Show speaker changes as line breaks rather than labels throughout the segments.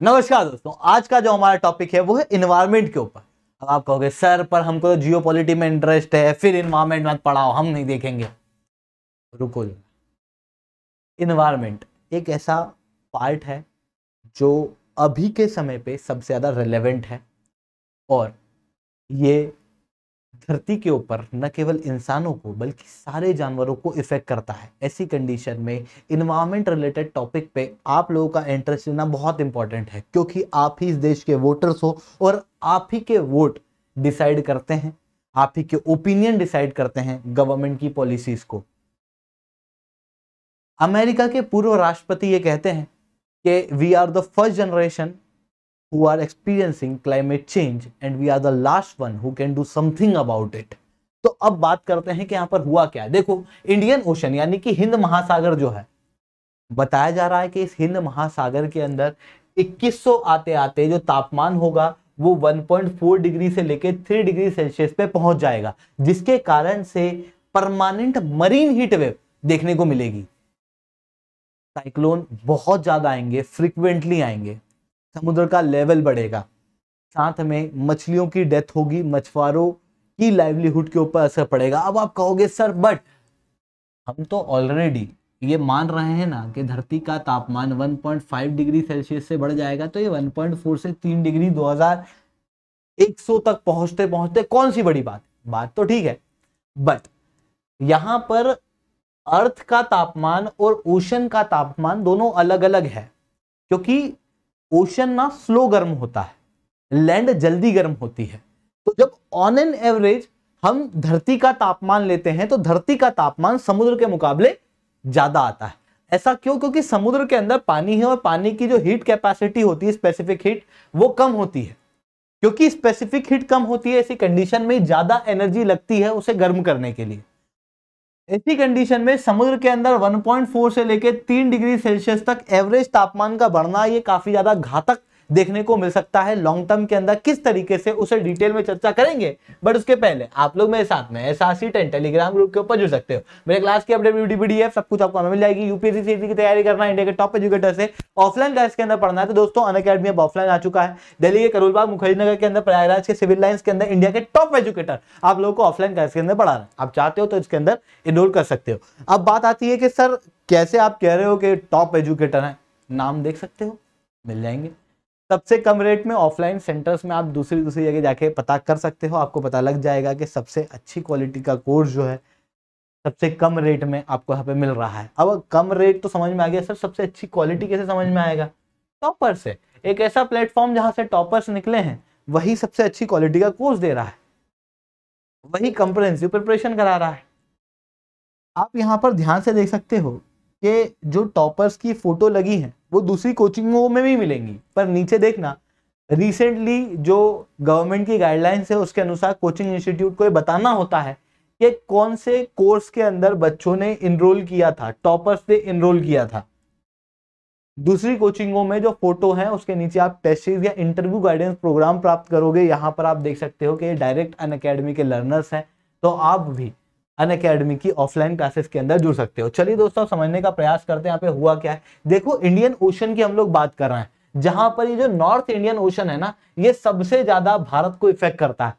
नमस्कार दोस्तों, आज का जो हमारा टॉपिक है वो है इन्वायरमेंट के ऊपर। अब आप कहोगे सर पर हमको तो जियोपॉलिटी में इंटरेस्ट है, फिर इन्वायरमेंट मत पढ़ाओ, हम नहीं देखेंगे। रुको, इन्वायरमेंट एक ऐसा पार्ट है जो अभी के समय पे सबसे ज़्यादा रेलेवेंट है और ये धरती के ऊपर न केवल इंसानों को बल्कि सारे जानवरों को इफेक्ट करता है। ऐसी कंडीशन में इन्वायरमेंट रिलेटेड टॉपिक पे आप लोगों का इंटरेस्ट लेना बहुत इंपॉर्टेंट है, क्योंकि आप ही इस देश के वोटर्स हो और आप ही के वोट डिसाइड करते हैं, आप ही के ओपिनियन डिसाइड करते हैं गवर्नमेंट की पॉलिसीज को। अमेरिका के पूर्व राष्ट्रपति ये कहते हैं कि we are the first generation who are experiencing climate change and we are the last one who can do something about it। तो अब बात करते हैं कि यहाँ पर हुआ क्या है। देखो, इंडियन ओशन यानी कि हिंद महासागर जो है, बताया जा रहा है कि इस हिंद महासागर के अंदर 2100 आते आते जो तापमान होगा वो 1.4 डिग्री से लेके 3 डिग्री सेल्सियस पे पहुंच जाएगा, जिसके कारण से परमानेंट मरीन हीट वेव देखने को मिलेगी। साइक्लोन बहुत ज्यादा आएंगे, फ्रिक्वेंटली आएंगे, समुद्र का लेवल बढ़ेगा, साथ में मछलियों की डेथ होगी, मछुआरों की लाइवलीहुड के ऊपर असर पड़ेगा। अब आप कहोगे सर बट हम तो ऑलरेडी ये मान रहे हैं ना कि धरती का तापमान 1.5 डिग्री सेल्सियस से बढ़ जाएगा, तो ये 1.4 से 3 डिग्री 2100 तक पहुंचते पहुंचते कौन सी बड़ी बात तो ठीक है, बट यहां पर अर्थ का तापमान और ओशन का तापमान दोनों अलग अलग है, क्योंकि ओशन ना स्लो गर्म होता है, लैंड जल्दी गर्म होती है। तो जब ऑन एन एवरेज हम धरती का तापमान लेते हैं तो धरती का तापमान समुद्र के मुकाबले ज्यादा आता है। ऐसा क्यों? क्योंकि समुद्र के अंदर पानी है और पानी की जो हीट कैपेसिटी होती है, स्पेसिफिक हीट, वो कम होती है। क्योंकि स्पेसिफिक हीट कम होती है, ऐसी कंडीशन में ज्यादा एनर्जी लगती है उसे गर्म करने के लिए। ऐसी कंडीशन में समुद्र के अंदर 1.4 से लेकर 3 डिग्री सेल्सियस तक एवरेज तापमान का बढ़ना ये काफी ज्यादा घातक देखने को मिल सकता है लॉन्ग टर्म के अंदर। किस तरीके से उसे डिटेल में चर्चा करेंगे, बट उसके पहले आप लोग मेरे साथ में SRC10 टेलीग्राम ग्रुप के ऊपर जुड़ सकते हो। मेरे क्लास की अपडेट PDF सब कुछ आपको मिल जाएगी। यूपीएससी सीटी की तैयारी करना है, इंडिया के टॉप एजुकेटर से ऑफलाइन क्लास के अंदर पढ़ना है तो दोस्तों अनअकैडमी अब ऑफलाइन आ चुका है। दिल्ली के करोलबाग मुखर्जी नगर के अंदर, प्रयागराज के सिविल लाइंस के अंदर इंडिया के टॉप एजुकेटर आप लोगों को ऑफलाइन क्लास के अंदर पढ़ा रहा है। आप चाहते हो तो इसके अंदर इनरोल कर सकते हो। अब बात आती है कि सर कैसे आप कह रहे हो कि टॉप एजुकेटर है, नाम देख सकते हो, मिल जाएंगे सबसे कम रेट में। ऑफलाइन सेंटर्स में आप दूसरी जगह जाके पता कर सकते हो, आपको पता लग जाएगा कि सबसे अच्छी क्वालिटी का कोर्स जो है सबसे कम रेट में आपको यहाँ पे मिल रहा है। अब कम रेट तो समझ में आ गया, सर सबसे अच्छी क्वालिटी कैसे समझ में आएगा? टॉपर्स है एक ऐसा प्लेटफॉर्म जहां से टॉपर्स निकले हैं, वही सबसे अच्छी क्वालिटी का कोर्स दे रहा है, वही कंप्रिहेंसिव प्रिपरेशन करा रहा है। आप यहाँ पर ध्यान से देख सकते हो कि जो टॉपर्स की फोटो लगी है वो दूसरी कोचिंगों में भी मिलेंगी, पर नीचे देखना रिसेंटली जो गवर्नमेंट की गाइडलाइंस है उसके अनुसार कोचिंग इंस्टीट्यूट को ये बताना होता है कि कौन से कोर्स के अंदर बच्चों ने इनरोल किया था, टॉपर्स ने इनरोल किया था। दूसरी कोचिंगों में जो फोटो है उसके नीचे आप टेस्ट सीरीज या इंटरव्यू गाइडेंस प्रोग्राम प्राप्त करोगे। यहाँ पर आप देख सकते हो कि डायरेक्ट अनअकैडमी के लर्नर्स हैं, तो आप भी अनअकैडमी की ऑफलाइन क्लासेस के अंदर जुड़ सकते हो। चलिए दोस्तों समझने का प्रयास करते हैं यहाँ पे हुआ क्या है। देखो, इंडियन ओशन की हम लोग बात कर रहे हैं, जहां पर ये जो नॉर्थ इंडियन ओशन है ना, ये सबसे ज्यादा भारत को इफेक्ट करता है।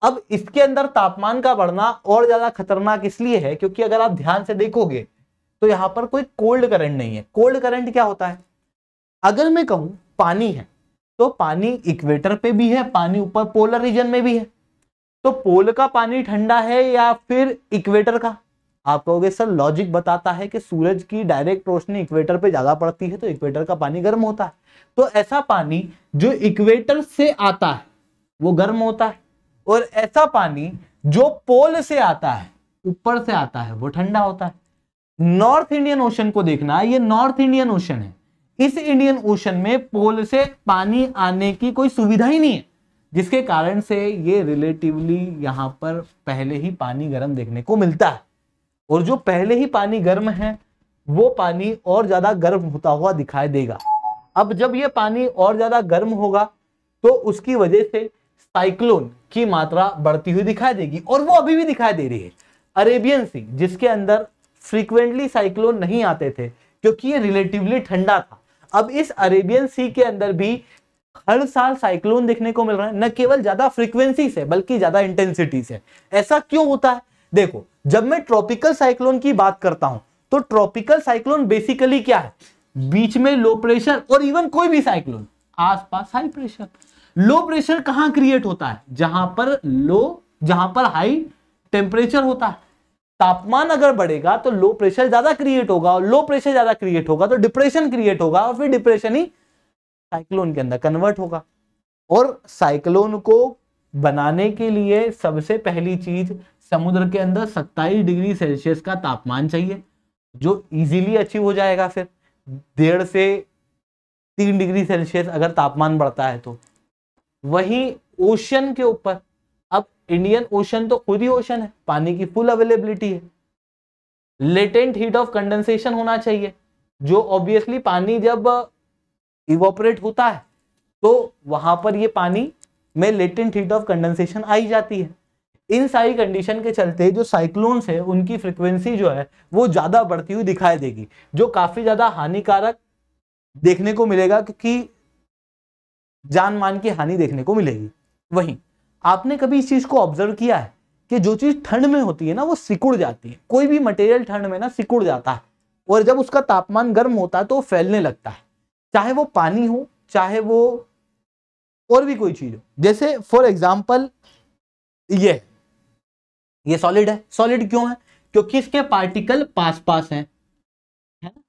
अब इसके अंदर तापमान का बढ़ना और ज्यादा खतरनाक इसलिए है क्योंकि अगर आप ध्यान से देखोगे तो यहाँ पर कोई कोल्ड करंट नहीं है। कोल्ड करंट क्या होता है? अगर मैं कहूं पानी है तो पानी इक्वेटर पे भी है, पानी ऊपर पोलर रीजन में भी है, तो पोल का पानी ठंडा है या फिर इक्वेटर का? आप कहोगे सर लॉजिक बताता है कि सूरज की डायरेक्ट रोशनी इक्वेटर पे ज्यादा पड़ती है तो इक्वेटर का पानी गर्म होता है। तो ऐसा पानी जो इक्वेटर से आता है वो गर्म होता है, और ऐसा पानी जो पोल से आता है, ऊपर से आता है, वो ठंडा होता है। नॉर्थ इंडियन ओशन को देखना, ये नॉर्थ इंडियन ओशन है। इस इंडियन ओशन में पोल से पानी आने की कोई सुविधा ही नहीं है, जिसके कारण से ये रिलेटिवली यहां पर पहले ही पानी गर्म देखने को मिलता है, और जो पहले ही पानी गर्म है वो पानी और ज्यादा गर्म होता हुआ दिखाई देगा। अब जब ये पानी और ज्यादा गर्म होगा तो उसकी वजह से साइक्लोन की मात्रा बढ़ती हुई दिखाई देगी, और वो अभी भी दिखाई दे रही है। अरेबियन सी, जिसके अंदर फ्रीक्वेंटली साइक्लोन नहीं आते थे क्योंकि ये रिलेटिवली ठंडा था, अब इस अरेबियन सी के अंदर भी हर साल साइक्लोन देखने को मिल रहा है, न केवल ज्यादा फ्रीक्वेंसी से बल्कि ज्यादा इंटेंसिटी से। ऐसा क्यों होता है? देखो, जब मैं ट्रॉपिकल साइक्लोन की बात करता हूं तो ट्रॉपिकल साइक्लोन बेसिकली क्या है? बीच में लो प्रेशर, और इवन कोई भी साइक्लोन आसपास हाई प्रेशर। लो प्रेशर कहां क्रिएट होता है? जहां पर हाई टेम्परेचर होता है। तापमान अगर बढ़ेगा तो लो प्रेशर ज्यादा क्रिएट होगा, और लो प्रेशर ज्यादा क्रिएट होगा तो डिप्रेशन क्रिएट होगा, और फिर डिप्रेशन ही साइक्लोन के अंदर कन्वर्ट होगा। और साइक्लोन को बनाने के लिए सबसे पहली चीज, समुद्र के अंदर 27 डिग्री सेल्सियस का तापमान चाहिए, जो इजीली अचीव हो जाएगा फिर 1.5 से 3 डिग्री सेल्सियस अगर तापमान बढ़ता है तो। वहीं ओशन के ऊपर, अब इंडियन ओशन तो खुद ही ओशन है, पानी की फुल अवेलेबिलिटी है। लेटेंट हीट ऑफ कंडेंसेशन होना चाहिए, जो ऑब्वियसली पानी जब इवोपरेट होता है तो वहां पर ये पानी में लेटेंट हीट ऑफ कंडेंसेशन आई जाती है। इन सारी कंडीशन के चलते जो साइक्लोन्स है उनकी फ्रीक्वेंसी जो है वो ज्यादा बढ़ती हुई दिखाई देगी, जो काफी ज्यादा हानिकारक देखने को मिलेगा, क्योंकि जान मान की हानि देखने को मिलेगी। वहीं आपने कभी इस चीज को ऑब्जर्व किया है कि जो चीज ठंड में होती है ना वो सिकुड़ जाती है। कोई भी मटेरियल ठंड में ना सिकुड़ जाता है, और जब उसका तापमान गर्म होता है तो फैलने लगता है, चाहे वो पानी हो चाहे वो और भी कोई चीज हो। जैसे फॉर एग्जाम्पल ये सॉलिड है। सॉलिड क्यों है? क्योंकि इसके पार्टिकल पास पास हैं, है ना?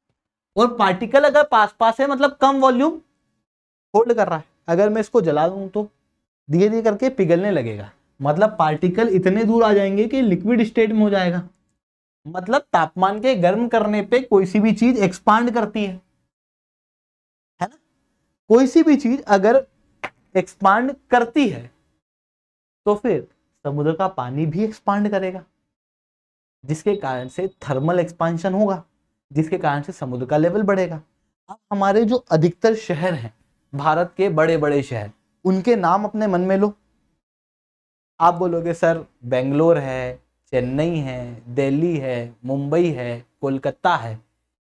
और पार्टिकल अगर पास पास है मतलब कम वॉल्यूम होल्ड कर रहा है। अगर मैं इसको जला दूं तो धीरे धीरे करके पिघलने लगेगा, मतलब पार्टिकल इतने दूर आ जाएंगे कि लिक्विड स्टेट में हो जाएगा। मतलब तापमान के गर्म करने पे कोई सी भी चीज एक्सपांड करती है ना? कोई सी भी चीज अगर एक्सपांड करती है तो फिर समुद्र का पानी भी एक्सपांड करेगा, जिसके कारण से थर्मल एक्सपांशन होगा, जिसके कारण से समुद्र का लेवल बढ़ेगा। अब हमारे जो अधिकतर शहर हैं, भारत के बड़े बड़े शहर, उनके नाम अपने मन में लो। आप बोलोगे सर बेंगलोर है, चेन्नई है, दिल्ली है, मुंबई है, कोलकाता है।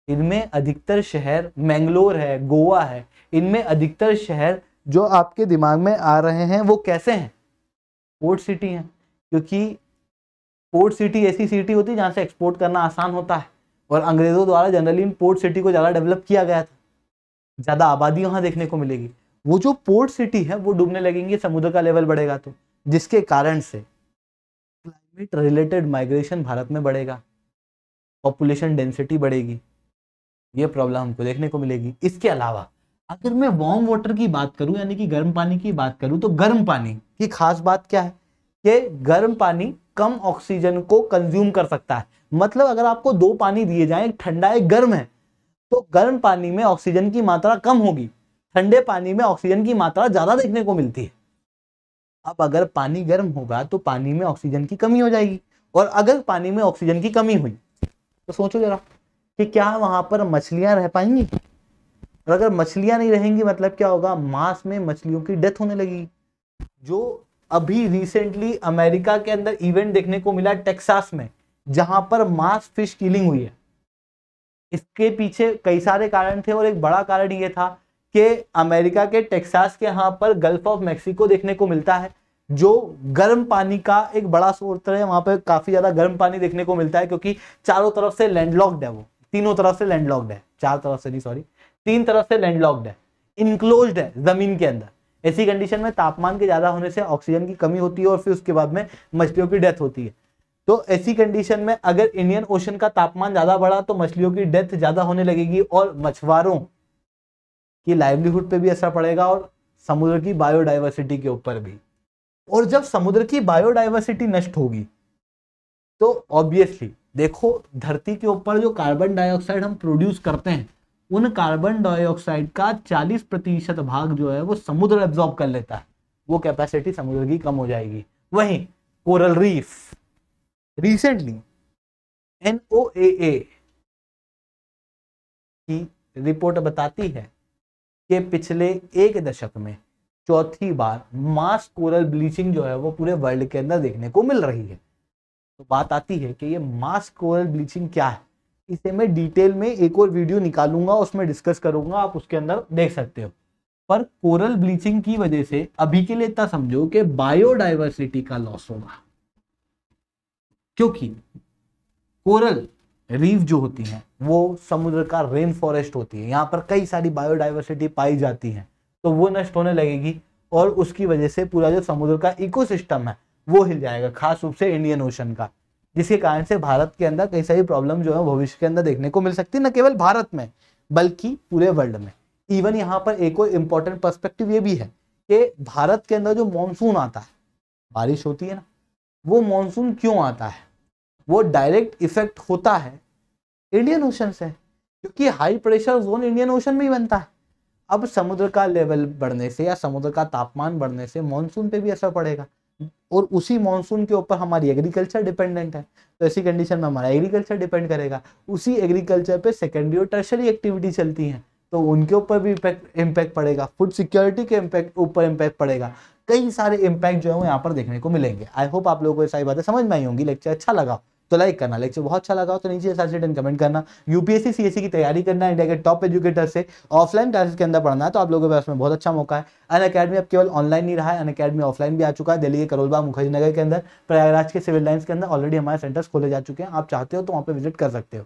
इनमें अधिकतर शहर, मैंगलोर है, गोवा है, इनमें अधिकतर शहर जो आपके दिमाग में आ रहे हैं वो कैसे हैं? पोर्ट सिटी हैं, क्योंकि पोर्ट सिटी ऐसी सिटी होती है जहां से एक्सपोर्ट करना आसान होता है, और अंग्रेजों द्वारा जनरली इन पोर्ट सिटी को ज़्यादा डेवलप किया गया था, ज़्यादा आबादी वहां देखने को मिलेगी। वो जो पोर्ट सिटी है वो डूबने लगेंगी, समुद्र का लेवल बढ़ेगा तो, जिसके कारण से क्लाइमेट रिलेटेड माइग्रेशन भारत में बढ़ेगा, पॉपुलेशन डेंसिटी बढ़ेगी, ये प्रॉब्लम हमको देखने को मिलेगी। इसके अलावा अगर मैं वार्म वाटर की बात करूं, यानी कि गर्म पानी की बात करूं, तो गर्म पानी की खास बात क्या है कि गर्म पानी कम ऑक्सीजन को कंज्यूम कर सकता है। मतलब अगर आपको 2 पानी दिए जाएं, एक ठंडा एक गर्म है, तो गर्म पानी में ऑक्सीजन की मात्रा कम होगी, ठंडे पानी में ऑक्सीजन की मात्रा ज्यादा देखने को मिलती है। अब अगर पानी गर्म होगा तो पानी में ऑक्सीजन की कमी हो जाएगी, और अगर पानी में ऑक्सीजन की कमी हुई तो सोचो जरा कि क्या वहां पर मछलियां रह पाएंगी? और अगर मछलियां नहीं रहेंगी मतलब क्या होगा? मांस में मछलियों की डेथ होने लगेगी। जो अभी रिसेंटली अमेरिका के अंदर इवेंट देखने को मिला टेक्सास में, जहां पर मास फिश किलिंग हुई है, इसके पीछे कई सारे कारण थे, और एक बड़ा कारण ये था कि अमेरिका के टेक्सास के यहाँ पर गल्फ ऑफ मैक्सिको देखने को मिलता है, जो गर्म पानी का एक बड़ा सोर्स है। वहां पर काफी ज्यादा गर्म पानी देखने को मिलता है, क्योंकि चारों तरफ से लैंडलॉक्ड है, वो तीनों तरफ से लैंडलॉक्ड है, 4 तरफ से नहीं, सॉरी 3 तरफ से लैंडलॉक्ड है, इनक्लोज्ड है जमीन के अंदर। ऐसी कंडीशन में तापमान के ज्यादा होने से ऑक्सीजन की कमी होती है, और फिर उसके बाद में मछलियों की डेथ होती है। तो ऐसी कंडीशन में अगर इंडियन ओशन का तापमान ज्यादा बढ़ा तो मछलियों की डेथ ज्यादा होने लगेगी, और मछुआरों की लाइवलीहुड पे भी असर पड़ेगा, और समुद्र की बायोडाइवर्सिटी के ऊपर भी। और जब समुद्र की बायोडाइवर्सिटी नष्ट होगी तो ऑब्वियसली देखो, धरती के ऊपर जो कार्बन डाइऑक्साइड हम प्रोड्यूस करते हैं, उन कार्बन डाइऑक्साइड का 40% भाग जो है वो समुद्र एब्जॉर्ब कर लेता है, वो कैपेसिटी समुद्र की कम हो जाएगी। वहीं कोरल रीफ, रिसेंटली NOAA की रिपोर्ट बताती है कि पिछले 1 दशक में चौथी बार मास कोरल ब्लीचिंग जो है वो पूरे वर्ल्ड के अंदर देखने को मिल रही है। तो बात आती है कि ये मास कोरल ब्लीचिंग क्या है, इसे मैं डिटेल में एक और वीडियो निकालूंगा, उसमें डिस्कस करूंगा, आप उसके अंदर देख सकते हो। पर कोरल ब्लीचिंग की वजह से अभी के लिए इतना समझो कि बायोडाइवर्सिटी का लॉस होगा, क्योंकि कोरल रीफ जो होती हैं वो समुद्र का रेन फॉरेस्ट होती है, यहाँ पर कई सारी बायोडाइवर्सिटी पाई जाती है, तो वो नष्ट होने लगेगी और उसकी वजह से पूरा जो समुद्र का इकोसिस्टम है वो हिल जाएगा, खास रूप से इंडियन ओशन का, जिसके कारण से भारत के अंदर कई सारी प्रॉब्लम जो है भविष्य के अंदर देखने को मिल सकती है, न केवल भारत में बल्कि पूरे वर्ल्ड में। इवन यहाँ पर एक और इम्पोर्टेंट पर्सपेक्टिव ये भी है कि भारत के अंदर जो मानसून आता है, बारिश होती है ना, वो मानसून क्यों आता है, वो डायरेक्ट इफेक्ट होता है इंडियन ओशन से, क्योंकि high pressure zone Indian ocean में ही बनता है। अब समुद्र का लेवल बढ़ने से या समुद्र का तापमान बढ़ने से मॉनसून पे भी असर पड़ेगा, और उसी मॉनसून के ऊपर हमारी एग्रीकल्चर डिपेंडेंट है, तो ऐसी कंडीशन में हमारा एग्रीकल्चर डिपेंड करेगा, उसी एग्रीकल्चर पे सेकेंडरी और टर्शरी एक्टिविटी चलती हैं, तो उनके ऊपर भी इम्पैक्ट पड़ेगा, फूड सिक्योरिटी के ऊपर इम्पैक्ट पड़ेगा, कई सारे इम्पैक्ट जो है वो यहाँ पर देखने को मिलेंगे। आई होप आप लोगों को ये सारी बातें समझ में आई होंगी। लेक्चर अच्छा लगा तो लाइक करना, लेक्चर बहुत अच्छा लगा तो नीचे कमेंट करना। यूपीएससी सीएससी की तैयारी करना है, इंडिया के टॉप एजुकेटर से ऑफलाइन क्लासेस के अंदर पढ़ना है, तो आप लोगों के पास में बहुत अच्छा मौका है। अनअकैडमी अब केवल ऑनलाइन नहीं रहा है, अनअकैडमी ऑफलाइन भी आ चुका है, दिल्ली के करोलबाग मुखर्जी नगर के अंदर, प्रयागराज के सिविल लाइन्स के अंदर ऑलरेडी हमारे सेंटर्स खोले जा चुके हैं, आप चाहते हो तो वहाँ पे विजिट कर सकते हो।